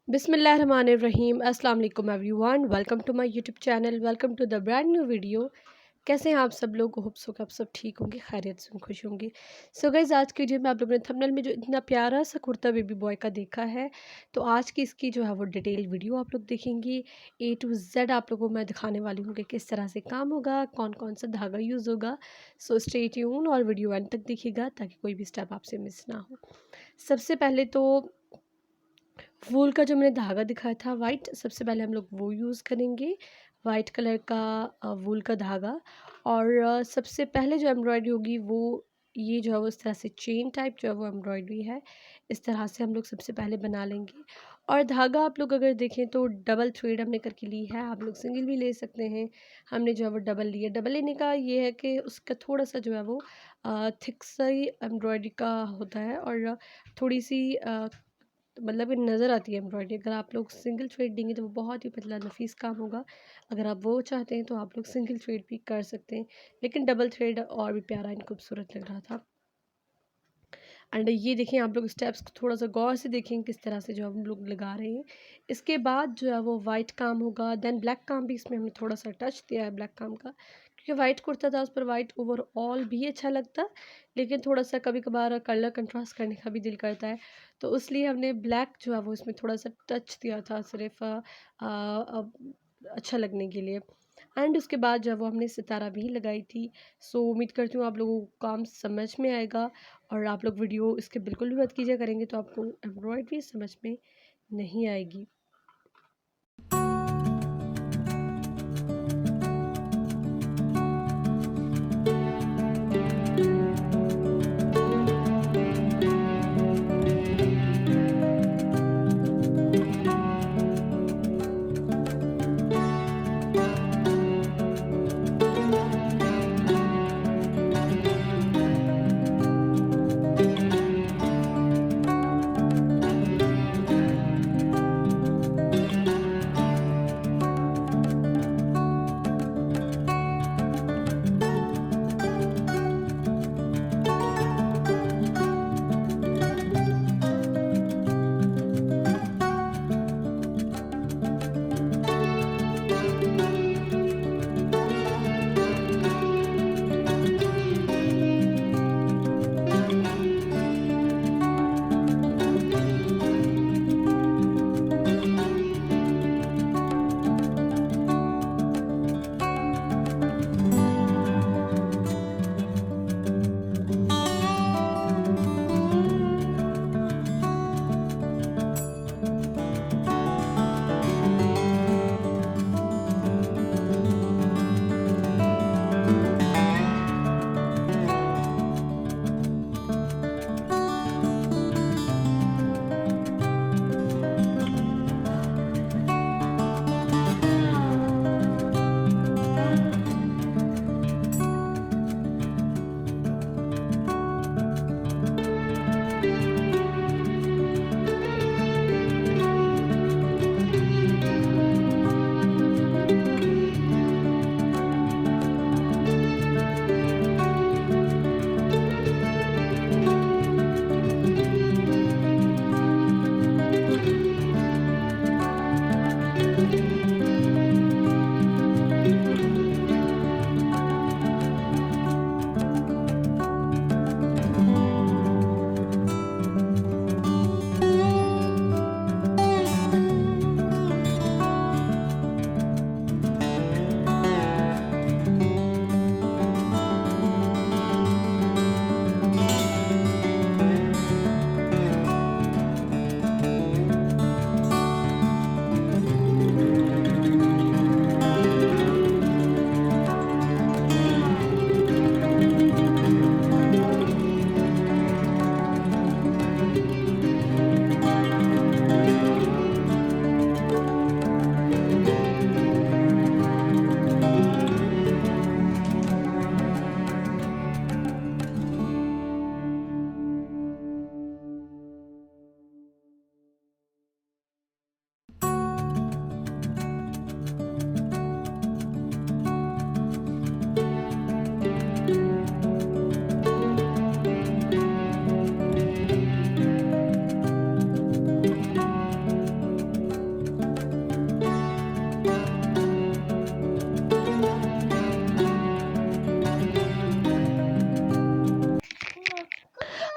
बिस्मिल्लाहिर्रहमानिर्रहीम अस्सलाम वालेकुम everyone. Welcome to my YouTube channel. Welcome to the brand new video. कैसे हैं आप सब लोग? होप सो कि आप सब ठीक होंगे, खैरियत से खुश होंगे। सो गाइज़, आज की वीडियो में आप लोगों ने थंबनेल में जो इतना प्यारा सा कुर्ता बेबी बॉय का देखा है, तो आज की इसकी जो है वो डिटेल वीडियो आप लोग देखेंगे। ए टू जेड आप लोगों को मैं दिखाने वाली हूँ कि किस तरह से काम होगा, कौन कौन सा धागा यूज़ होगा। सो स्टे ट्यून और वीडियो एंड तक देखिएगा ताकि कोई भी स्टेप आपसे मिस ना हो। सबसे पहले तो वूल का जो मैंने धागा दिखाया था वाइट, सबसे पहले हम लोग वो यूज़ करेंगे, वाइट कलर का वूल का धागा। और सबसे पहले जो एम्ब्रॉयडरी होगी वो ये जो है वो इस तरह से चेन टाइप जो है वो एम्ब्रॉयडरी है, इस तरह से हम लोग सबसे पहले बना लेंगे। और धागा आप लोग अगर देखें तो डबल थ्रेड हमने करके ली है, आप लोग सिंगल भी ले सकते हैं। हमने जो है वो डबल लिया। डबल लेने का ये है कि उसका थोड़ा सा जो है वो थिक सा ही एम्ब्रॉयडरी का होता है और थोड़ी सी मतलब ये नज़र आती है एम्ब्रॉयडरी। अगर आप लोग सिंगल थ्रेड देंगे तो वो बहुत ही पतला नफीस काम होगा। अगर आप वो चाहते हैं तो आप लोग सिंगल थ्रेड भी कर सकते हैं, लेकिन डबल थ्रेड और भी प्यारा एंड खूबसूरत लग रहा था। एंड ये देखें, आप लोग स्टेप्स को थोड़ा सा गौर से देखें किस तरह से जो हम लोग लगा रहे हैं। इसके बाद जो है वो वाइट काम होगा, देन ब्लैक काम भी इसमें हमने थोड़ा सा टच दिया है ब्लैक काम का, क्योंकि वाइट कुर्ता था उस पर वाइट ओवरऑल भी अच्छा लगता, लेकिन थोड़ा सा कभी कभार कलर कंट्रास्ट करने का भी दिल करता है, तो इसलिए हमने ब्लैक जो है वो इसमें थोड़ा सा टच दिया था सिर्फ अच्छा लगने के लिए। एंड उसके बाद जो है वो हमने सितारा भी लगाई थी। सो उम्मीद करती हूँ आप लोगों को काम समझ में आएगा, और आप लोग वीडियो इसके बिल्कुल भी मत कीजिए, करेंगे तो आपको एम्ब्रॉयडरी समझ में नहीं आएगी।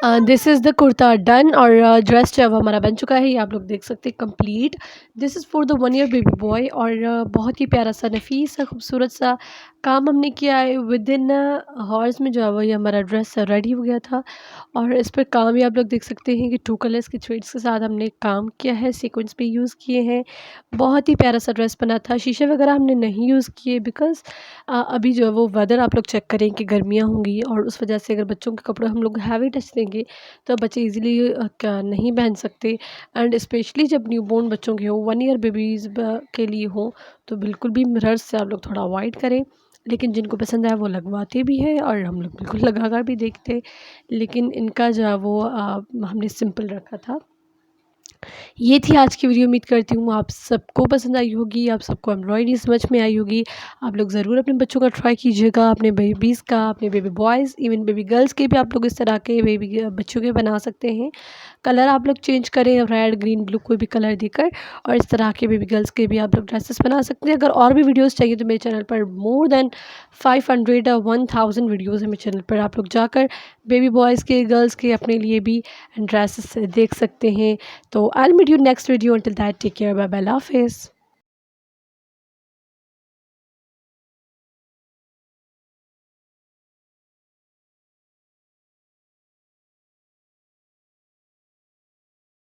This is the kurta done और ड्रेस जो है वो हमारा बन चुका है, ये आप लोग देख सकते हैं complete. This is for the 1 year baby boy और बहुत ही प्यारा सा नफीस सा खूबसूरत सा काम हमने किया है। विदिन हॉर्स में जो है वो ये हमारा ड्रेस रेडी हो गया था और इस पर काम भी आप लोग देख सकते हैं कि 2 कलर्स के थ्रेड्स के साथ हमने काम किया है, सीक्वेंस भी यूज़ किए हैं। बहुत ही प्यारा सा ड्रेस बना था। शीशे वगैरह हमने नहीं यूज़ किए बिकॉज़ अभी जो है वो वेदर आप लोग चेक करें कि गर्मियाँ होंगी और उस वजह से अगर बच्चों के कपड़े हम लोग हैवी टच देंगे तो बच्चे इजीली क्या नहीं पहन सकते। एंड स्पेशली जब न्यूबॉर्न बच्चों के हो, 1 ईयर बेबीज़ के लिए हो, तो बिल्कुल भी मिरर्स से आप लोग थोड़ा अवॉइड करें। लेकिन जिनको पसंद है वो लगवाते भी हैं और हम लोग बिल्कुल लगा कर भी देखते हैं। लेकिन इनका जो है वो हमने सिंपल रखा था। ये थी आज की वीडियो। उम्मीद करती हूँ आप सबको पसंद आई होगी, आप सबको एम्ब्रॉयडरी समझ में आई होगी। आप लोग ज़रूर अपने बच्चों का ट्राई कीजिएगा, अपने बेबीज़ का, अपने baby boys, even baby girls के भी आप लोग इस तरह के बेबी बच्चों के बना सकते हैं। कलर आप लोग चेंज करें, रेड, ग्रीन, ब्लू कोई भी कलर देकर, और इस तरह के बेबी गर्ल्स के भी आप लोग ड्रेसेस बना सकते हैं। अगर और भी वीडियोज़ चाहिए तो मेरे चैनल पर मोर देन 500 1000 वीडियोज़ है मेरे चैनल पर। आप लोग जाकर बेबी बॉयज़ के, गर्ल्स के, अपने लिए भी ड्रेसेस देख सकते हैं। तो I will meet you next video. Until that, take care. Bye bye. Love face.